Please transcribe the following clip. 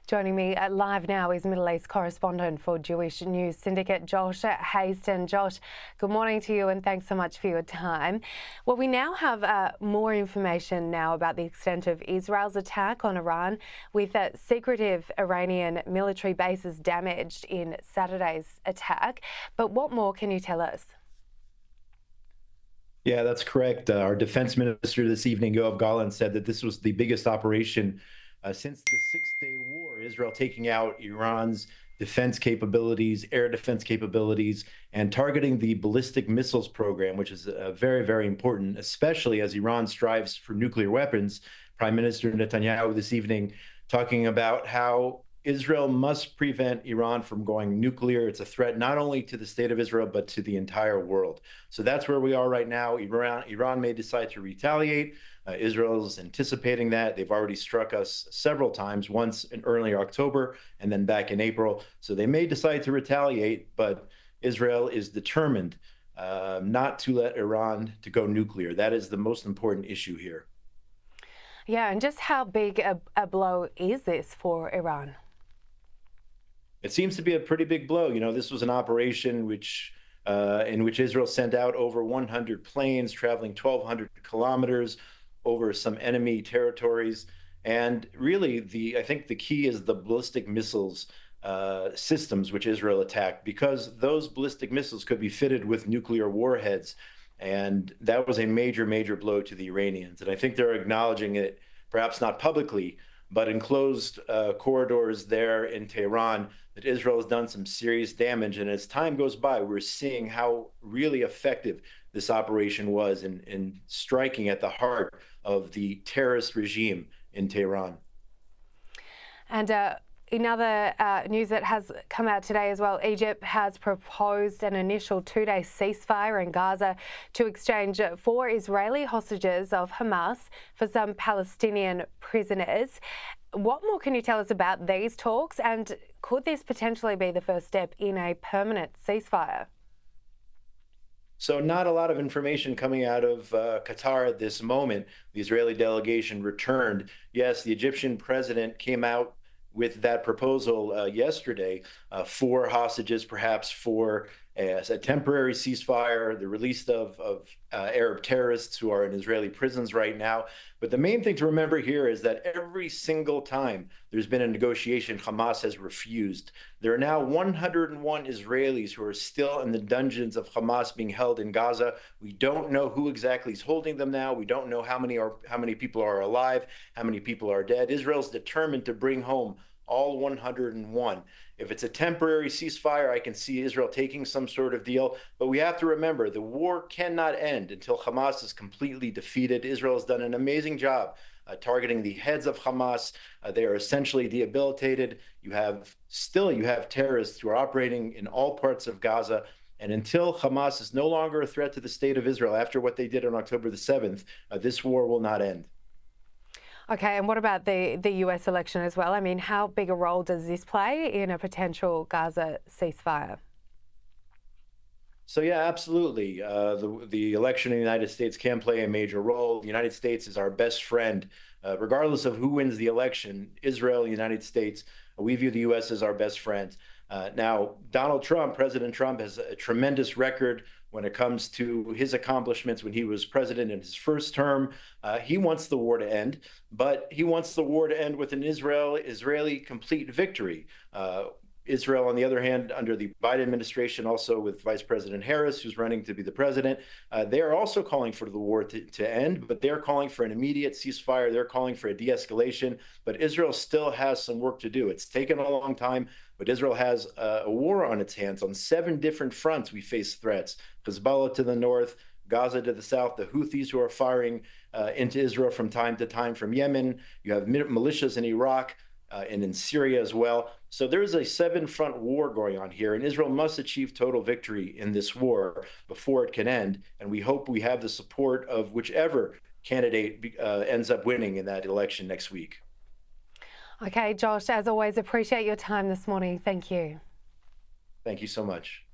Joining me live now is Middle East correspondent for Jewish News Syndicate, Josh Hasten. Josh, good morning to you and thanks so much for your time. Well, we now have more information now about the extent of Israel's attack on Iran, with secretive Iranian military bases damaged in Saturday's attack. But what more can you tell us? Yeah, that's correct. Our defense minister this evening, Yoav Gallant, said that this was the biggest operation since the Six-Day War. Israel taking out Iran's defense capabilities, air defense capabilities, and targeting the ballistic missiles program, which is very, very important, especially as Iran strives for nuclear weapons. Prime Minister Netanyahu this evening talking about how Israel must prevent Iran from going nuclear. It's a threat not only to the state of Israel, but to the entire world. So that's where we are right now. Iran may decide to retaliate. Israel is anticipating that. They've already struck us several times, once in early October and then back in April. So they may decide to retaliate, but Israel is determined not to let Iran to go nuclear. That is the most important issue here. Yeah, and just how big a blow is this for Iran? It seems to be a pretty big blow. You know, this was an operation in which Israel sent out over 100 planes traveling 1,200 kilometers over some enemy territories. And really, I think the key is the ballistic missiles systems which Israel attacked, because those ballistic missiles could be fitted with nuclear warheads. And that was a major, major blow to the Iranians. And I think they're acknowledging it, perhaps not publicly, but in closed corridors there in Tehran, that Israel has done some serious damage. And as time goes by, we're seeing how really effective this operation was in striking at the heart of the terrorist regime in Tehran. And in other news that has come out today as well, Egypt has proposed an initial 2-day ceasefire in Gaza to exchange 4 Israeli hostages of Hamas for some Palestinian prisoners. What more can you tell us about these talks, and could this potentially be the first step in a permanent ceasefire? So not a lot of information coming out of Qatar at this moment. The Israeli delegation returned. Yes, the Egyptian president came out with that proposal yesterday, 4 hostages, perhaps for a temporary ceasefire, the release of Arab terrorists who are in Israeli prisons right now. But the main thing to remember here is that every single time there's been a negotiation, Hamas has refused. There are now 101 Israelis who are still in the dungeons of Hamas being held in Gaza. We don't know who exactly is holding them now. We don't know how many people are alive, how many people are dead. Israel's determined to bring home all 101. If it's a temporary ceasefire, I can see Israel taking some sort of deal. But we have to remember, the war cannot end until Hamas is completely defeated. Israel has done an amazing job targeting the heads of Hamas. They are essentially debilitated. You have terrorists who are operating in all parts of Gaza. And until Hamas is no longer a threat to the state of Israel after what they did on October the 7th, this war will not end. Okay, and what about the US election as well? I mean, how big a role does this play in a potential Gaza ceasefire? So yeah, absolutely. The election in the United States can play a major role. The United States is our best friend, regardless of who wins the election. Israel, the United States, we view the U.S. as our best friend. Now, President Trump, has a tremendous record when it comes to his accomplishments when he was president in his first term. He wants the war to end, but he wants the war to end with an Israeli complete victory. Israel, on the other hand, under the Biden administration, also with Vice President Harris, who's running to be the president, they are also calling for the war to end, but they're calling for an immediate ceasefire. They're calling for a de-escalation, but Israel still has some work to do. It's taken a long time, but Israel has a war on its hands. On 7 different fronts, we face threats. Hezbollah to the north, Gaza to the south, the Houthis who are firing into Israel from time to time from Yemen. You have militias in Iraq, and in Syria as well. So there's a 7-front war going on here, and Israel must achieve total victory in this war before it can end. And we hope we have the support of whichever candidate ends up winning in that election next week. Okay, Josh, as always, appreciate your time this morning. Thank you. Thank you so much.